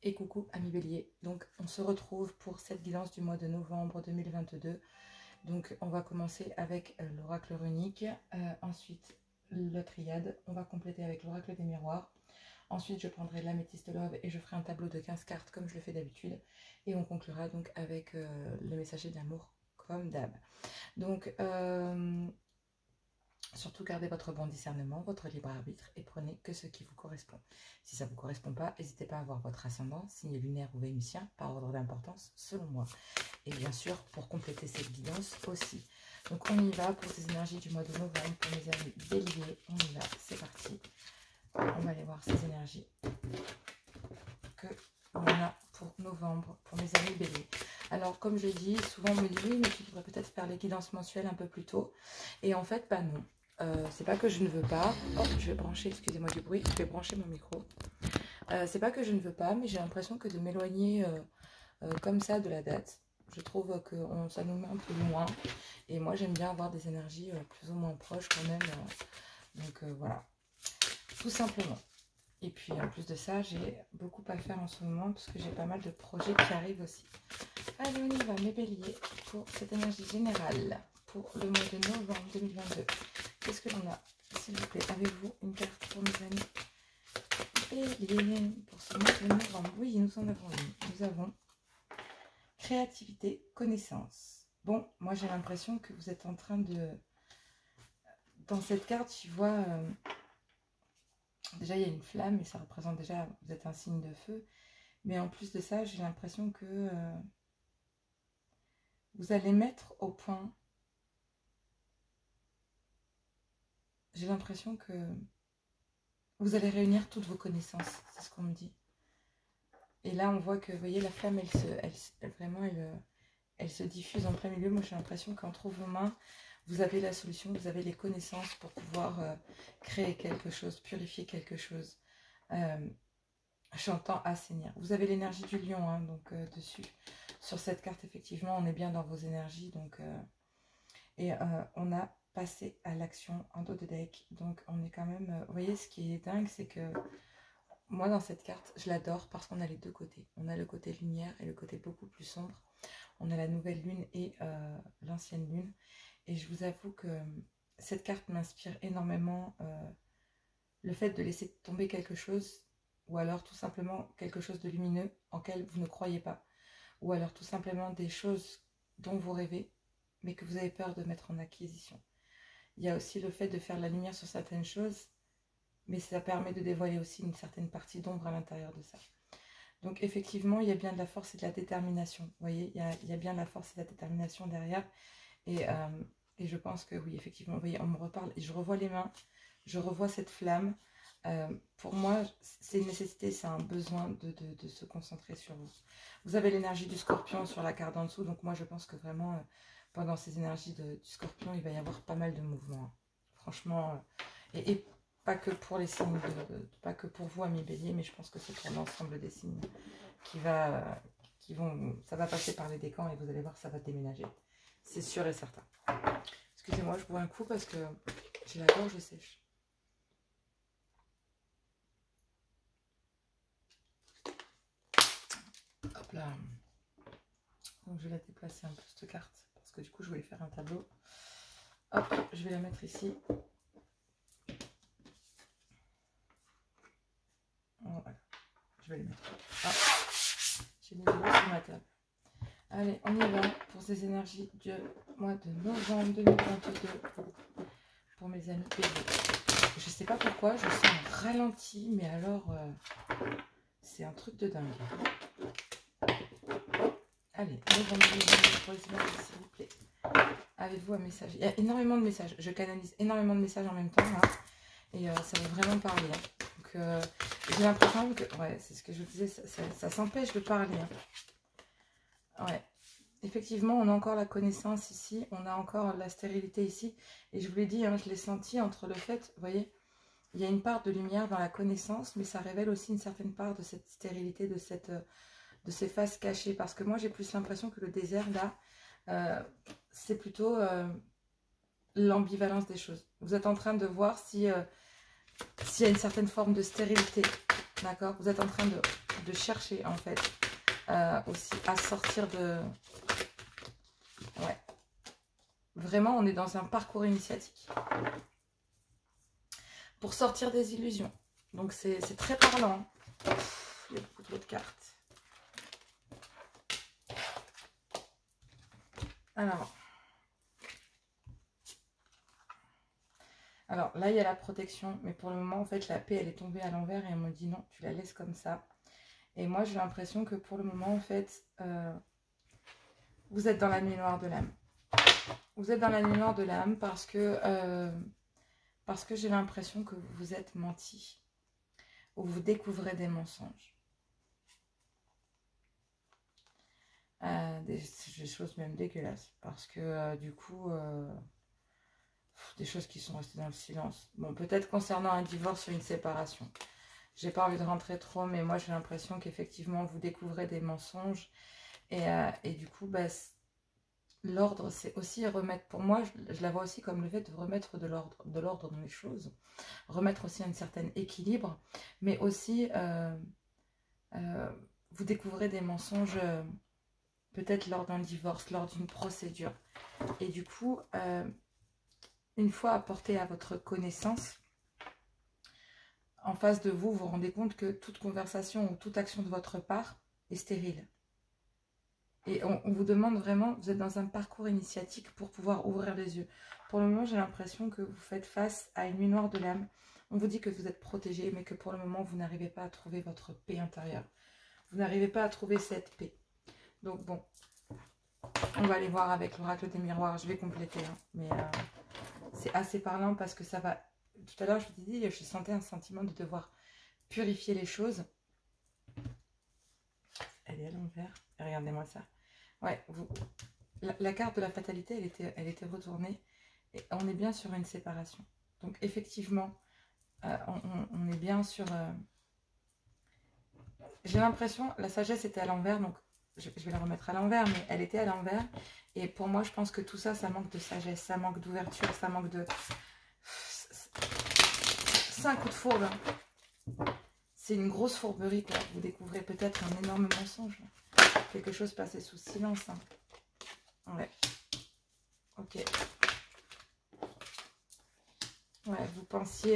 Et coucou amis bélier, donc on se retrouve pour cette guidance du mois de novembre 2022. Donc on va commencer avec l'oracle runique, ensuite le triade, on va compléter avec l'oracle des miroirs. Ensuite je prendrai l'améthyste love et je ferai un tableau de 15 cartes comme je le fais d'habitude. Et on conclura donc avec le messager de l'amour comme d'hab. Donc surtout gardez votre bon discernement, votre libre arbitre et prenez que ce qui vous correspond. Si ça ne vous correspond pas, n'hésitez pas à voir votre ascendant, signe lunaire ou vénusien, par ordre d'importance selon moi. Et bien sûr, pour compléter cette guidance aussi. Donc on y va pour ces énergies du mois de novembre, pour mes amis béliers. On y va, c'est parti. On va aller voir ces énergies que on a pour novembre, pour mes amis béliers. Alors comme je dis, souvent on me dit oui, mais tu devrais peut-être faire les guidances mensuelles un peu plus tôt. Et en fait, bah non. C'est pas que je ne veux pas. Oh, je vais brancher, excusez-moi du bruit, je vais brancher mon micro. C'est pas que je ne veux pas, mais j'ai l'impression que de m'éloigner comme ça de la date, je trouve que ça nous met un peu loin. Et moi, j'aime bien avoir des énergies plus ou moins proches quand même. Donc voilà, tout simplement. Et puis en plus de ça, j'ai beaucoup à faire en ce moment parce que j'ai pas mal de projets qui arrivent aussi. Allez, on y va, mes béliers, pour cette énergie générale pour le mois de novembre 2022. Qu'est-ce que l'on a, s'il vous plaît? Avez-vous une carte pour mes amis béliers pour ce mois de novembre? Oui, nous en avons une. Nous avons créativité, connaissance. Bon, moi j'ai l'impression que vous êtes en train de... Dans cette carte, tu vois... Déjà, il y a une flamme et ça représente déjà... Vous êtes un signe de feu. Mais en plus de ça, j'ai l'impression que... vous allez mettre au point... J'ai l'impression que vous allez réunir toutes vos connaissances, c'est ce qu'on me dit. Et là, on voit que, vous voyez, la flamme, elle se diffuse en plein milieu. Moi, j'ai l'impression qu'entre vos mains, vous avez la solution, vous avez les connaissances pour pouvoir créer quelque chose, purifier quelque chose. J'entends assainir. Vous avez l'énergie du lion, hein, donc dessus. Sur cette carte, effectivement, on est bien dans vos énergies. Donc, on a passer à l'action en dos de deck. Donc on est quand même... vous voyez, ce qui est dingue, c'est que moi dans cette carte, je l'adore parce qu'on a les deux côtés. On a le côté lumière et le côté beaucoup plus sombre. On a la nouvelle lune et l'ancienne lune. Et je vous avoue que cette carte m'inspire énormément le fait de laisser tomber quelque chose, ou alors tout simplement quelque chose de lumineux en quel vous ne croyez pas. Ou alors tout simplement des choses dont vous rêvez, mais que vous avez peur de mettre en acquisition. Il y a aussi le fait de faire la lumière sur certaines choses, mais ça permet de dévoiler aussi une certaine partie d'ombre à l'intérieur de ça. Donc effectivement, il y a bien de la force et de la détermination. Vous voyez, il y a bien de la force et de la détermination derrière. Et je pense que oui, effectivement, vous voyez, on me reparle et je revois les mains, je revois cette flamme. Pour moi, c'est une nécessité, c'est un besoin de se concentrer sur vous. Vous avez l'énergie du scorpion sur la carte en dessous, donc moi je pense que vraiment... pendant ces énergies du scorpion, il va y avoir pas mal de mouvements. Franchement, et pas que pour les signes, pas que pour vous, amis béliers, mais je pense que c'est pour l'ensemble des signes ça va passer par les décans et vous allez voir, ça va déménager. C'est sûr et certain. Excusez-moi, je bois un coup parce que j'ai la gorge sèche. Hop là. Donc je vais la déplacer un peu cette carte. Parce que du coup je voulais faire un tableau. Hop, je vais la mettre ici. Voilà, je vais les mettre. Ah, j'ai mis de l'eau sur ma table. Allez, on y va pour ces énergies du mois de novembre 2022 pour mes amis béliers. Je sais pas pourquoi, je sens un ralenti, mais alors c'est un truc de dingue. Allez, novembre 2022 pour les énergies, s'il vous plaît. Avez-vous un message? Il y a énormément de messages. Je canalise énormément de messages en même temps. Là, et ça va vraiment parler. Hein. Donc, j'ai l'impression que... Ouais, c'est ce que je vous disais. Ça s'empêche de parler. Hein. Ouais. Effectivement, on a encore la connaissance ici. On a encore la stérilité ici. Et je vous l'ai dit, hein, je l'ai senti entre le fait... Vous voyez, il y a une part de lumière dans la connaissance. Mais ça révèle aussi une certaine part de cette stérilité, de ces faces cachées. Parce que moi, j'ai plus l'impression que le désert, là... c'est plutôt l'ambivalence des choses. Vous êtes en train de voir s'il y a une certaine forme de stérilité. D'accord? Vous êtes en train de de chercher en fait aussi à sortir de... Ouais. Vraiment, on est dans un parcours initiatique. Pour sortir des illusions. Donc c'est très parlant. Il y a beaucoup trop de cartes. Alors là, il y a la protection. Mais pour le moment, en fait, la paix, elle est tombée à l'envers. Et on me dit non, tu la laisses comme ça. Et moi, j'ai l'impression que pour le moment, en fait, vous êtes dans la nuit noire de l'âme. Vous êtes dans la nuit noire de l'âme parce que j'ai l'impression que vous vous êtes menti. Ou vous découvrez des mensonges. Des choses même dégueulasses. Parce que du coup, des choses qui sont restées dans le silence. Bon, peut-être concernant un divorce ou une séparation. J'ai pas envie de rentrer trop, mais moi j'ai l'impression qu'effectivement vous découvrez des mensonges. Et du coup, bah, l'ordre, c'est aussi remettre, pour moi, je la vois aussi comme le fait de remettre de l'ordre dans les choses. Remettre aussi un certain équilibre, mais aussi vous découvrez des mensonges peut-être lors d'un divorce, lors d'une procédure. Et du coup, une fois apporté à votre connaissance, en face de vous, vous vous rendez compte que toute conversation ou toute action de votre part est stérile. Et on vous demande vraiment, vous êtes dans un parcours initiatique pour pouvoir ouvrir les yeux. Pour le moment, j'ai l'impression que vous faites face à une nuit noire de l'âme. On vous dit que vous êtes protégé, mais que pour le moment, vous n'arrivez pas à trouver votre paix intérieure. Vous n'arrivez pas à trouver cette paix. Donc bon, on va aller voir avec l'oracle des miroirs. Je vais compléter, hein, mais c'est assez parlant parce que ça va... Tout à l'heure, je vous ai dit, je sentais un sentiment de devoir purifier les choses. Elle est à l'envers. Regardez-moi ça. Ouais, la carte de la fatalité, elle était retournée. Et on est bien sur une séparation. Donc effectivement, on est bien sur... J'ai l'impression, la sagesse était à l'envers, donc je vais la remettre à l'envers, mais elle était à l'envers. Et pour moi, je pense que tout ça, ça manque de sagesse, ça manque d'ouverture, ça manque de... C'est un coup de fourbe. C'est une grosse fourberie, quoi. Vous découvrez peut-être un énorme mensonge. Quelque chose passé sous silence. Hein. Ouais. Ok. Ouais, vous pensiez...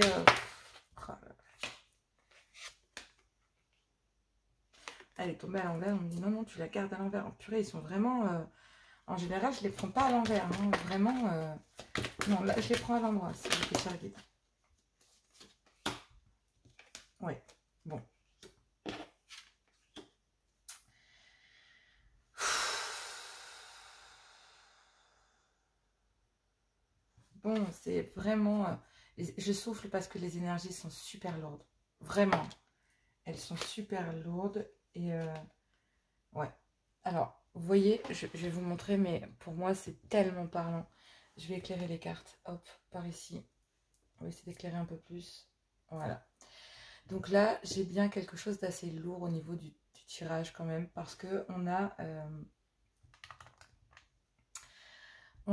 Elle est tombée à l'envers. On me dit non, non, tu la gardes à l'envers. Oh, purée, ils sont vraiment... En général, je les prends pas à l'envers. Hein. Vraiment... Non, là, je les prends à l'endroit. Si je fais faire guide. Ouais. Bon. Bon, c'est vraiment... je souffle parce que les énergies sont super lourdes. Vraiment. Elles sont super lourdes. Et... ouais. Alors, vous voyez, je vais vous montrer, mais pour moi, c'est tellement parlant. Je vais éclairer les cartes. Hop, par ici. On va essayer d'éclairer un peu plus. Voilà. Donc là, j'ai bien quelque chose d'assez lourd au niveau du tirage quand même. Parce que on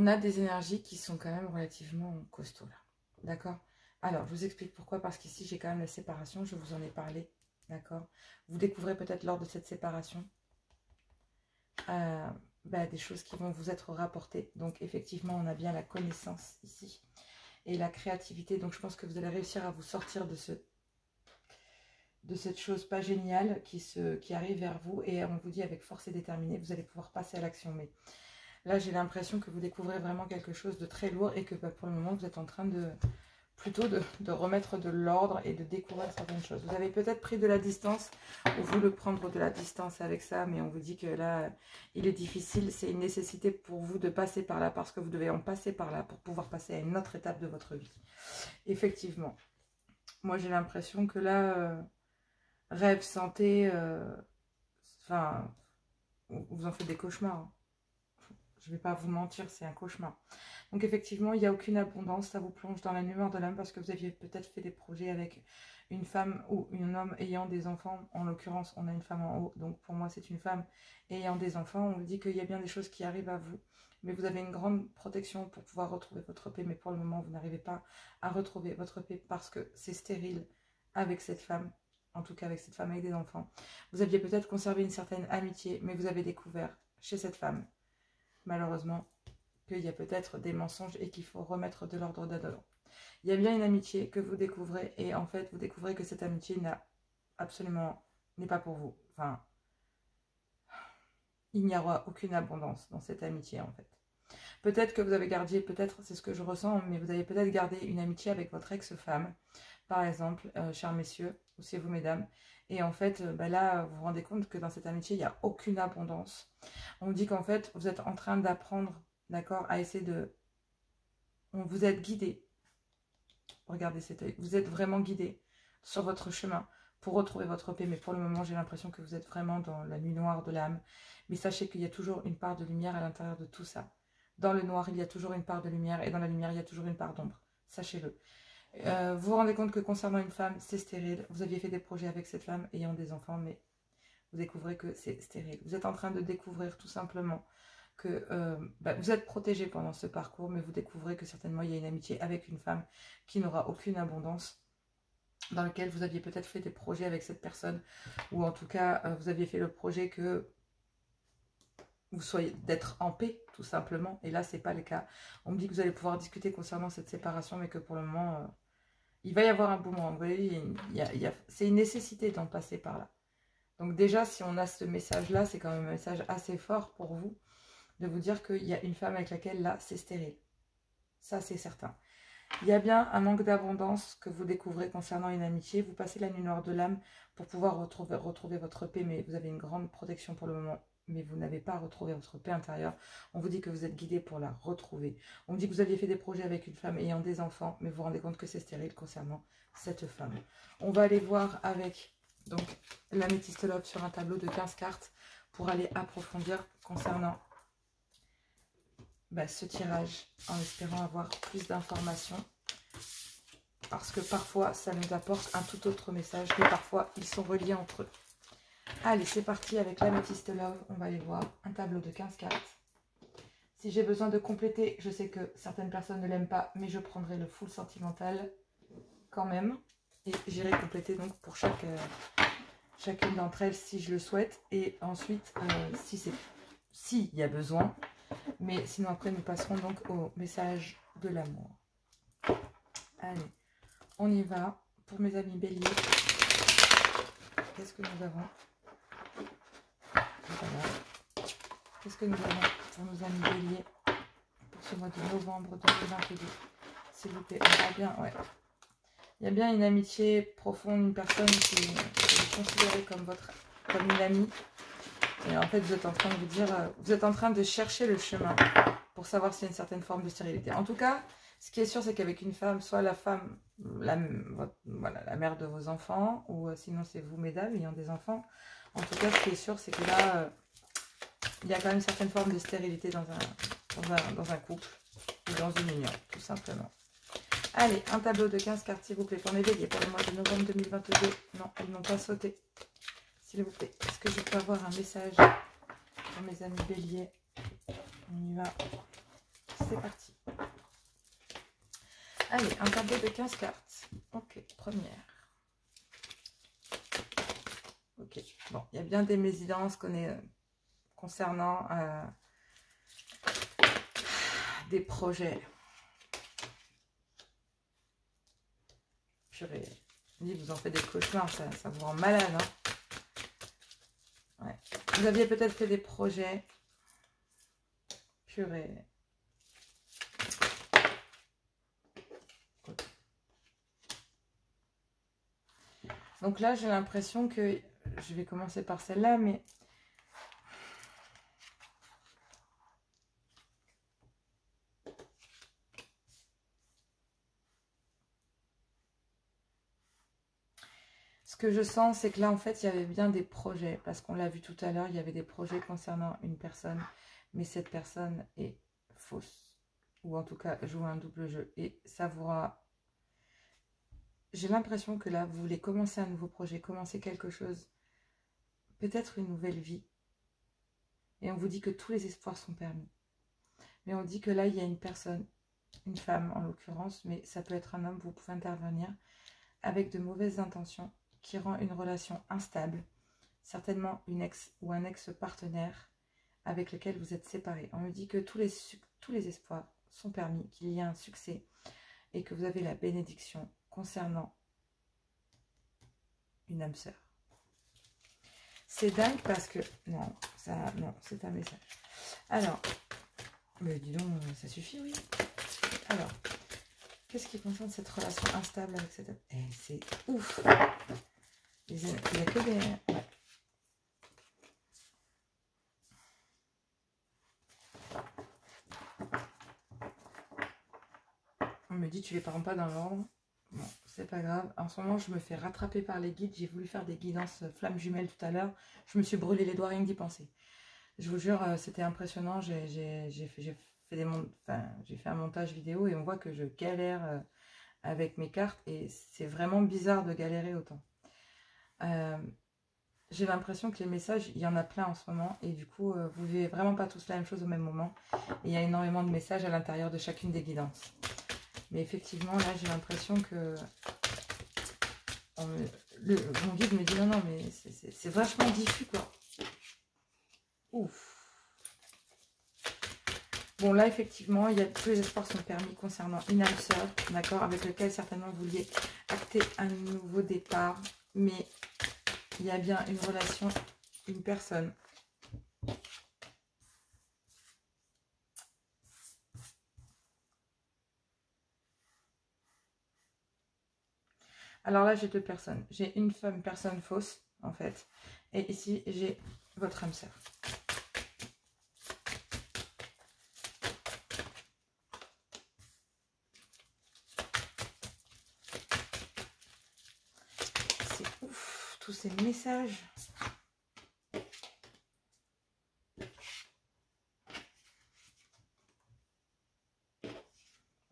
a des énergies qui sont quand même relativement costauds là. D'accord? Alors, je vous explique pourquoi. Parce qu'ici, j'ai quand même la séparation. Je vous en ai parlé. D'accord? Vous découvrez peut-être lors de cette séparation des choses qui vont vous être rapportées. Donc, effectivement, on a bien la connaissance ici. Et la créativité. Donc, je pense que vous allez réussir à vous sortir de cette chose pas géniale qui arrive vers vous. Et on vous dit avec force et déterminée, vous allez pouvoir passer à l'action. Mais là, j'ai l'impression que vous découvrez vraiment quelque chose de très lourd et que pour le moment, vous êtes en train plutôt de remettre de l'ordre et de découvrir certaines choses. Vous avez peut-être pris de la distance ou voulu prendre de la distance avec ça, mais on vous dit que là, il est difficile. C'est une nécessité pour vous de passer par là parce que vous devez en passer par là pour pouvoir passer à une autre étape de votre vie. Effectivement. Moi, j'ai l'impression que là, rêve, santé, enfin, vous en faites des cauchemars. Hein. Je ne vais pas vous mentir, c'est un cauchemar. Donc effectivement, il n'y a aucune abondance. Ça vous plonge dans la nuit de l'âme parce que vous aviez peut-être fait des projets avec une femme ou un homme ayant des enfants. En l'occurrence, on a une femme en haut. Donc pour moi, c'est une femme ayant des enfants. On vous dit qu'il y a bien des choses qui arrivent à vous. Mais vous avez une grande protection pour pouvoir retrouver votre paix. Mais pour le moment, vous n'arrivez pas à retrouver votre paix parce que c'est stérile avec cette femme. en tout cas avec cette femme avec des enfants. Vous aviez peut-être conservé une certaine amitié, mais vous avez découvert chez cette femme, malheureusement, qu'il y a peut-être des mensonges et qu'il faut remettre de l'ordre dedans. Il y a bien une amitié que vous découvrez et en fait, vous découvrez que cette amitié n'est pas pour vous. Enfin, il n'y aura aucune abondance dans cette amitié en fait. Peut-être que vous avez gardé, peut-être c'est ce que je ressens, mais vous avez peut-être gardé une amitié avec votre ex-femme, par exemple, chers messieurs, ou c'est vous mesdames. Et en fait, là, vous vous rendez compte que dans cette amitié, il n'y a aucune abondance. On vous dit qu'en fait, vous êtes en train d'apprendre, d'accord, à essayer de... Vous êtes guidé. Regardez cet œil. Vous êtes vraiment guidé sur votre chemin pour retrouver votre paix. Mais pour le moment, j'ai l'impression que vous êtes vraiment dans la nuit noire de l'âme. Mais sachez qu'il y a toujours une part de lumière à l'intérieur de tout ça. Dans le noir, il y a toujours une part de lumière. Et dans la lumière, il y a toujours une part d'ombre. Sachez-le. Vous vous rendez compte que concernant une femme, c'est stérile. Vous aviez fait des projets avec cette femme ayant des enfants, mais vous découvrez que c'est stérile. Vous êtes en train de découvrir tout simplement que vous êtes protégé pendant ce parcours, mais vous découvrez que certainement il y a une amitié avec une femme qui n'aura aucune abondance, dans lequel vous aviez peut-être fait des projets avec cette personne, ou en tout cas vous aviez fait le projet que vous soyez d'être en paix tout simplement, et là c'est pas le cas. On me dit que vous allez pouvoir discuter concernant cette séparation, mais que pour le moment il va y avoir un boomerang. Vous voyez, c'est une nécessité d'en passer par là. Donc déjà, si on a ce message-là, c'est quand même un message assez fort pour vous, de vous dire qu'il y a une femme avec laquelle, là, c'est stérile. Ça, c'est certain. Il y a bien un manque d'abondance que vous découvrez concernant une amitié. Vous passez la nuit noire de l'âme pour pouvoir retrouver votre paix, mais vous avez une grande protection pour le moment, mais vous n'avez pas retrouvé votre paix intérieure. On vous dit que vous êtes guidé pour la retrouver. On vous dit que vous aviez fait des projets avec une femme ayant des enfants, mais vous vous rendez compte que c'est stérile concernant cette femme. On va aller voir avec donc l'améthyste love sur un tableau de 15 cartes pour aller approfondir concernant ce tirage, en espérant avoir plus d'informations, parce que parfois ça nous apporte un tout autre message, mais parfois ils sont reliés entre eux. Allez, c'est parti avec l'améthyste love. On va aller voir un tableau de 15 cartes. Si j'ai besoin de compléter, je sais que certaines personnes ne l'aiment pas, mais je prendrai le full sentimental quand même, et j'irai compléter donc pour chacune d'entre elles si je le souhaite, et ensuite s'il y a besoin. Mais sinon après nous passerons donc au message de l'amour. Allez, on y va. Pour mes amis béliers, qu'est-ce que nous avons? Voilà. Qu'est-ce que nous avons pour nos amis béliers pour ce mois de novembre 2022? S'il vous plaît, on va bien, ouais. Il y a bien une amitié profonde, une personne que vous considérez comme une amie. Et en fait, vous êtes en train de vous dire, vous êtes en train de chercher le chemin pour savoir s'il y a une certaine forme de stérilité. En tout cas, ce qui est sûr, c'est qu'avec une femme, soit la femme, la mère de vos enfants, ou sinon c'est vous, mesdames, ayant des enfants. En tout cas, ce qui est sûr, c'est que là, il y a quand même une certaine forme de stérilité dans un couple, ou dans une union, tout simplement. Allez, un tableau de 15 cartes, s'il vous plaît, pour mes béliers, pour le mois de novembre 2022. Non, elles n'ont pas sauté. S'il vous plaît, est-ce que je peux avoir un message pour mes amis béliers? On y va. C'est parti. Allez, un tableau de 15 cartes. Ok, première. Ok, bon, il y a bien des mésidances concernant des projets. Purée, vous en faites des cauchemars, ça vous rend malade, hein. Ouais. Vous aviez peut-être fait des projets. Purée. Donc là, j'ai l'impression que... Je vais commencer par celle-là, mais... Ce que je sens, c'est que là, en fait, il y avait bien des projets. Parce qu'on l'a vu tout à l'heure, il y avait des projets concernant une personne. Mais cette personne est fausse. Ou en tout cas, joue un double jeu. Et ça vous aura... J'ai l'impression que là, vous voulez commencer un nouveau projet, commencer quelque chose. Peut-être une nouvelle vie. Et on vous dit que tous les espoirs sont permis. Mais on dit que là, il y a une personne, une femme en l'occurrence, mais ça peut être un homme, vous pouvez intervenir, avec de mauvaises intentions qui rend une relation instable, certainement une ex ou un ex-partenaire avec lequel vous êtes séparés. On me dit que tous les espoirs sont permis, qu'il y a un succès et que vous avez la bénédiction concernant une âme sœur. C'est dingue parce que... Non, c'est un message. Alors, mais dis donc, ça suffit, oui. Alors, qu'est-ce qui concerne cette relation instable avec cette âme? C'est ouf. Il n'y a que des... Ouais. On me dit, tu les parles pas dans l'ordre. Bon, c'est pas grave. En ce moment, je me fais rattraper par les guides. J'ai voulu faire des guidances flammes jumelles tout à l'heure. Je me suis brûlé les doigts rien que d'y penser. Je vous jure, c'était impressionnant. J'ai fait un montage vidéo et on voit que je galère avec mes cartes. Et c'est vraiment bizarre de galérer autant. J'ai l'impression que les messages, il y en a plein en ce moment. Et du coup, vous vivez vraiment pas tous la même chose au même moment. Et il y a énormément de messages à l'intérieur de chacune des guidances. Mais effectivement, là, j'ai l'impression que... mon guide me dit non, mais c'est vachement diffus, quoi. Ouf. Bon, là, effectivement, il y a tous les espoirs sont permis concernant une âme sœur, d'accord, avec lequel certainement vous vouliez acter un nouveau départ. Mais il y a bien une relation, une personne. Alors là, j'ai deux personnes. J'ai une personne fausse, en fait. Et ici, j'ai votre âme sœur. C'est ouf, tous ces messages.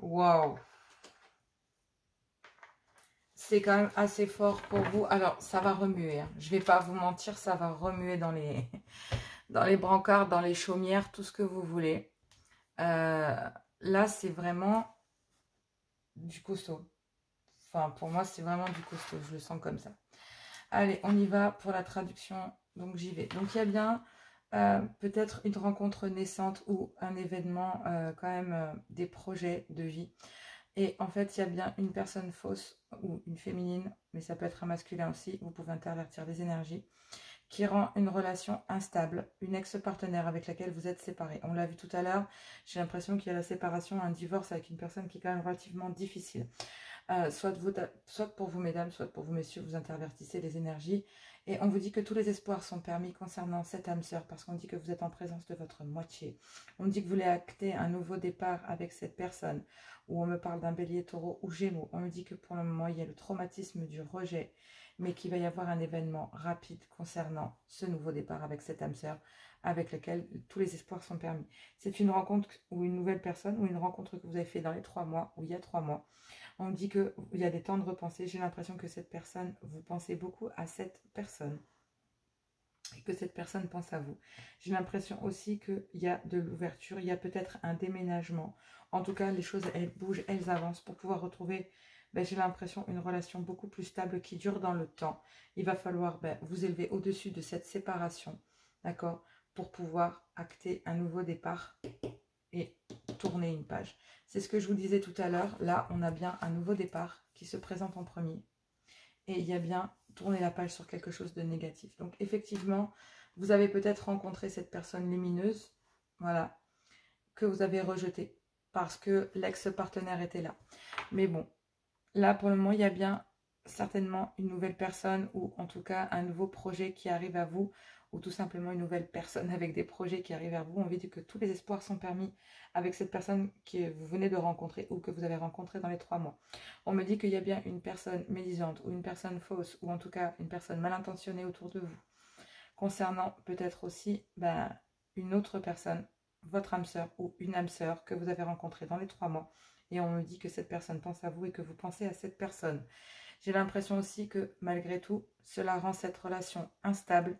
Waouh. C'est quand même assez fort pour vous. Alors, ça va remuer. Hein. Je ne vais pas vous mentir, ça va remuer dans les brancards, dans les chaumières, tout ce que vous voulez. Là, c'est vraiment du costaud. Enfin, pour moi, c'est vraiment du costaud. Je le sens comme ça. Allez, on y va pour la traduction. Donc, j'y vais. Donc, il y a bien peut-être une rencontre naissante ou un événement, quand même, des projets de vie. Et en fait, il y a bien une personne fausse ou une féminine, mais ça peut être un masculin aussi, vous pouvez intervertir les énergies, qui rend une relation instable, une ex-partenaire avec laquelle vous êtes séparés. On l'a vu tout à l'heure, j'ai l'impression qu'il y a la séparation, un divorce avec une personne qui est quand même relativement difficile. Soit pour vous mesdames, soit pour vous messieurs, vous intervertissez les énergies. Et on vous dit que tous les espoirs sont permis concernant cette âme sœur, parce qu'on dit que vous êtes en présence de votre moitié. On dit que vous voulez acter un nouveau départ avec cette personne, où on me parle d'un bélier, taureau ou gémeaux. On me dit que pour le moment, il y a le traumatisme du rejet, mais qu'il va y avoir un événement rapide concernant ce nouveau départ avec cette âme sœur, avec lequel tous les espoirs sont permis. C'est une rencontre ou une nouvelle personne, ou une rencontre que vous avez fait dans les 3 mois, ou il y a 3 mois. On me dit qu'il y a des temps de repenser. J'ai l'impression que cette personne, vous pensez beaucoup à cette personne. Et que cette personne pense à vous. J'ai l'impression aussi qu'il y a de l'ouverture. Il y a peut-être un déménagement. En tout cas, les choses, elles bougent, elles avancent pour pouvoir retrouver, j'ai l'impression, une relation beaucoup plus stable qui dure dans le temps. Il va falloir vous élever au-dessus de cette séparation, d'accord, pour pouvoir acter un nouveau départ et tourner une page. C'est ce que je vous disais tout à l'heure. Là, on a bien un nouveau départ qui se présente en premier. Et il y a bien tourner la page sur quelque chose de négatif. Donc, effectivement, vous avez peut-être rencontré cette personne lumineuse, voilà, que vous avez rejetée parce que l'ex-partenaire était là. Mais bon, là, pour le moment, il y a bien certainement une nouvelle personne ou en tout cas un nouveau projet qui arrive à vous, ou tout simplement une nouvelle personne avec des projets qui arrivent à vous. On veut dire que tous les espoirs sont permis avec cette personne que vous venez de rencontrer ou que vous avez rencontrée dans les 3 mois. On me dit qu'il y a bien une personne médisante ou une personne fausse ou en tout cas une personne mal intentionnée autour de vous. Concernant peut-être aussi une autre personne, votre âme sœur ou une âme sœur que vous avez rencontrée dans les 3 mois. Et on me dit que cette personne pense à vous et que vous pensez à cette personne. J'ai l'impression aussi que malgré tout, cela rend cette relation instable,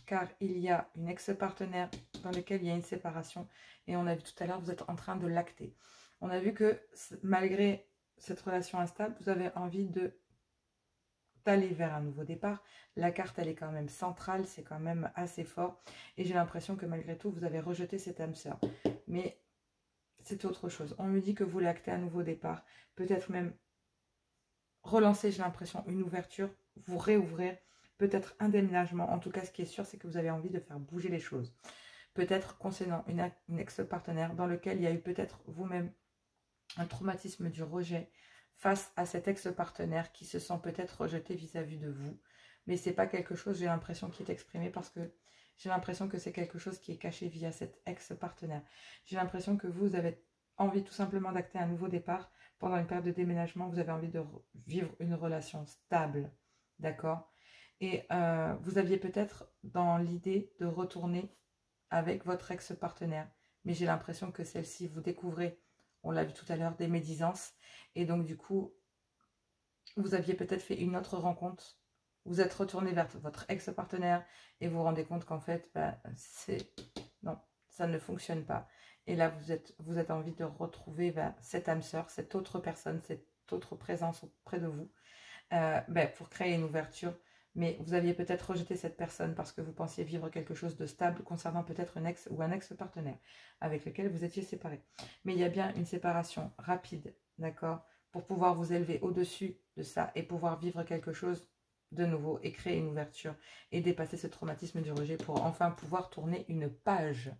car il y a une ex-partenaire dans laquelle il y a une séparation. Et on a vu tout à l'heure, vous êtes en train de l'acter. On a vu que malgré cette relation instable, vous avez envie de aller vers un nouveau départ. La carte, elle est quand même centrale, c'est quand même assez fort. Et j'ai l'impression que malgré tout, vous avez rejeté cette âme sœur. Mais c'est autre chose. On me dit que vous voulez acter un nouveau départ. Peut-être même relancer, j'ai l'impression, une ouverture, vous réouvrir. Peut-être un déménagement. En tout cas, ce qui est sûr, c'est que vous avez envie de faire bouger les choses. Peut-être concernant une ex-partenaire dans lequel il y a eu peut-être vous-même un traumatisme du rejet face à cet ex-partenaire qui se sent peut-être rejeté vis-à-vis de vous. Mais ce n'est pas quelque chose, j'ai l'impression, qui est exprimé parce que j'ai l'impression que c'est quelque chose qui est caché via cet ex-partenaire. J'ai l'impression que vous avez envie tout simplement d'acter un nouveau départ. Pendant une période de déménagement, vous avez envie de vivre une relation stable. D'accord? Et vous aviez peut-être dans l'idée de retourner avec votre ex-partenaire. Mais j'ai l'impression que celle-ci, vous découvrez, on l'a vu tout à l'heure, des médisances. Et donc, du coup, vous aviez peut-être fait une autre rencontre. Vous êtes retourné vers votre ex-partenaire et vous vous rendez compte qu'en fait, non, ça ne fonctionne pas. Et là, vous êtes envie de retrouver cette âme sœur, cette autre personne, cette autre présence auprès de vous pour créer une ouverture. Mais vous aviez peut-être rejeté cette personne parce que vous pensiez vivre quelque chose de stable concernant peut-être une ex ou un ex-partenaire avec lequel vous étiez séparés. Mais il y a bien une séparation rapide, d'accord, pour pouvoir vous élever au-dessus de ça et pouvoir vivre quelque chose de nouveau et créer une ouverture et dépasser ce traumatisme du rejet pour enfin pouvoir tourner une page,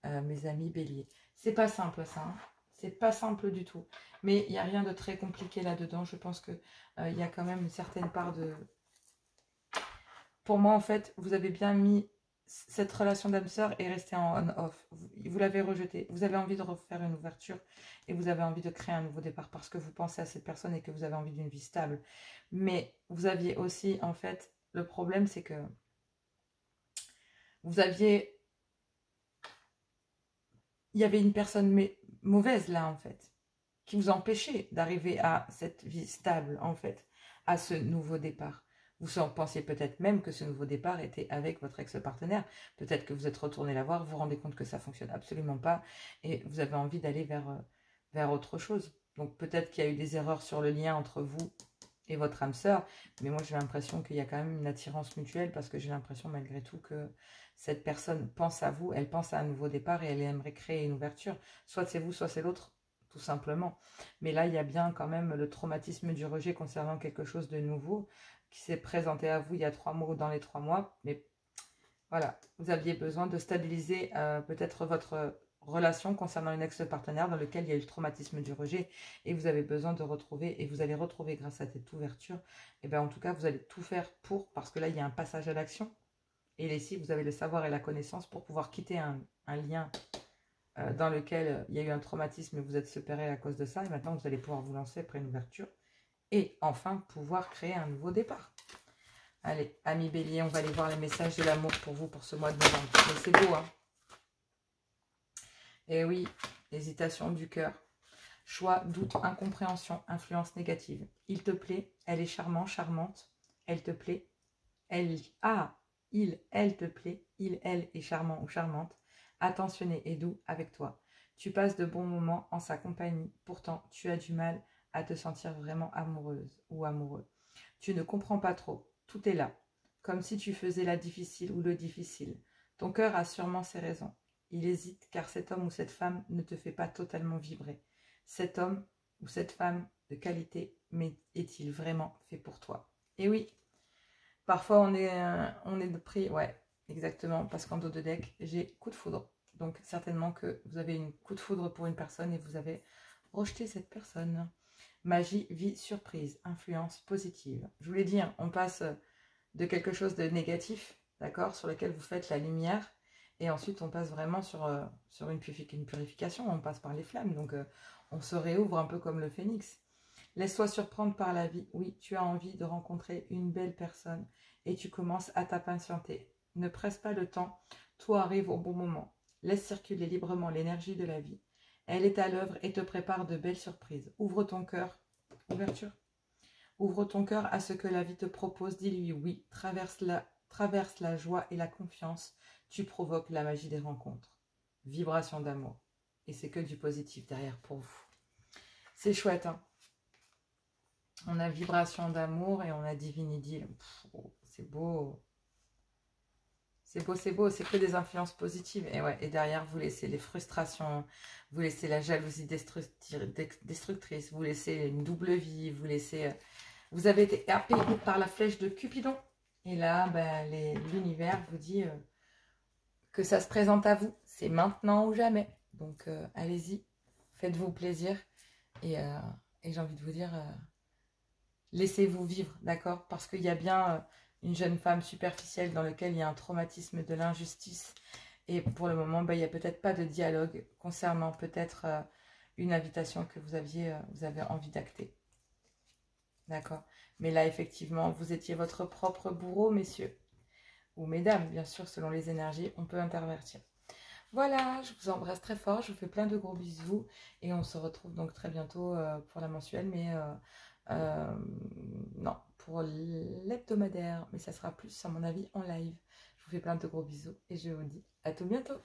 mes amis béliers. C'est pas simple ça, hein. C'est pas simple du tout. Mais il n'y a rien de très compliqué là-dedans. Je pense qu'il y a quand même une certaine part de... Pour moi, en fait, vous avez bien mis cette relation d'âme-sœur est restée en on-off. Vous l'avez rejetée. Vous avez envie de refaire une ouverture et vous avez envie de créer un nouveau départ parce que vous pensez à cette personne et que vous avez envie d'une vie stable. Mais vous aviez aussi, en fait, le problème, c'est que vous aviez... Il y avait une personne mauvaise là, en fait, qui vous empêchait d'arriver à cette vie stable, en fait, à ce nouveau départ. Vous en pensiez peut-être même que ce nouveau départ était avec votre ex-partenaire. Peut-être que vous êtes retourné la voir, vous vous rendez compte que ça ne fonctionne absolument pas et vous avez envie d'aller vers autre chose. Donc peut-être qu'il y a eu des erreurs sur le lien entre vous et votre âme sœur, mais moi j'ai l'impression qu'il y a quand même une attirance mutuelle parce que j'ai l'impression malgré tout que cette personne pense à vous, elle pense à un nouveau départ et elle aimerait créer une ouverture. Soit c'est vous, soit c'est l'autre, tout simplement. Mais là, il y a bien quand même le traumatisme du rejet concernant quelque chose de nouveau qui s'est présenté à vous il y a 3 mois ou dans les 3 mois. Mais voilà, vous aviez besoin de stabiliser peut-être votre relation concernant une ex-partenaire dans lequel il y a eu le traumatisme du rejet et vous avez besoin de retrouver, et vous allez retrouver grâce à cette ouverture, et bien en tout cas, vous allez tout faire pour, parce que là, il y a un passage à l'action. Et ici, vous avez le savoir et la connaissance pour pouvoir quitter un lien dans lequel il y a eu un traumatisme et vous êtes séparés à cause de ça. Et maintenant, vous allez pouvoir vous lancer après une ouverture et enfin pouvoir créer un nouveau départ. Allez, amis bélier, on va aller voir les messages de l'amour pour vous pour ce mois de novembre. Mais c'est beau, hein? Et oui, hésitation du cœur. Choix, doute, incompréhension, influence négative. Il te plaît, elle est charmante, charmante. Elle te plaît, elle te plaît, elle est charmant ou charmante, attentionné et doux avec toi. Tu passes de bons moments en sa compagnie, pourtant tu as du mal à te sentir vraiment amoureuse ou amoureux. Tu ne comprends pas trop, tout est là, comme si tu faisais la difficile ou le difficile. Ton cœur a sûrement ses raisons. Il hésite car cet homme ou cette femme ne te fait pas totalement vibrer. Cet homme ou cette femme de qualité, mais est-il vraiment fait pour toi? Et oui, parfois, on est de prix, ouais, exactement, parce qu'en dos de deck, j'ai coup de foudre. Donc, certainement que vous avez une coup de foudre pour une personne et vous avez rejeté cette personne. Magie, vie, surprise, influence positive. Je vous l'ai dit, on passe de quelque chose de négatif, d'accord, sur lequel vous faites la lumière, et ensuite on passe vraiment sur une purification, on passe par les flammes, donc on se réouvre un peu comme le phénix. Laisse-toi surprendre par la vie. Oui, tu as envie de rencontrer une belle personne et tu commences à t'impatienter. Ne presse pas le temps, tout arrive au bon moment. Laisse circuler librement l'énergie de la vie. Elle est à l'œuvre et te prépare de belles surprises. Ouvre ton cœur. Ouverture. Ouvre ton cœur à ce que la vie te propose. Dis-lui oui. Traverse la joie et la confiance. Tu provoques la magie des rencontres. Vibration d'amour. Et c'est que du positif derrière pour vous. C'est chouette, hein? On a vibration d'amour et on a divine idylle. Oh, c'est beau. C'est beau, c'est beau. C'est que des influences positives. Et, ouais, et derrière, vous laissez les frustrations, vous laissez la jalousie destructrice, vous laissez une double vie, vous laissez... Vous avez été happé par la flèche de Cupidon. Et là, ben, l'univers vous dit que ça se présente à vous. C'est maintenant ou jamais. Donc, allez-y. Faites-vous plaisir. Et j'ai envie de vous dire, laissez-vous vivre, d'accord? Parce qu'il y a bien une jeune femme superficielle dans laquelle il y a un traumatisme de l'injustice. Et pour le moment, ben, il n'y a peut-être pas de dialogue concernant peut-être une invitation que vous avez envie d'acter. D'accord? Mais là, effectivement, vous étiez votre propre bourreau, messieurs. Ou mesdames, bien sûr, selon les énergies, on peut intervertir. Voilà, je vous embrasse très fort, je vous fais plein de gros bisous et on se retrouve donc très bientôt pour la mensuelle, mais non, pour l'hebdomadaire, mais ça sera plus à mon avis en live. Je vous fais plein de gros bisous et je vous dis à tout bientôt.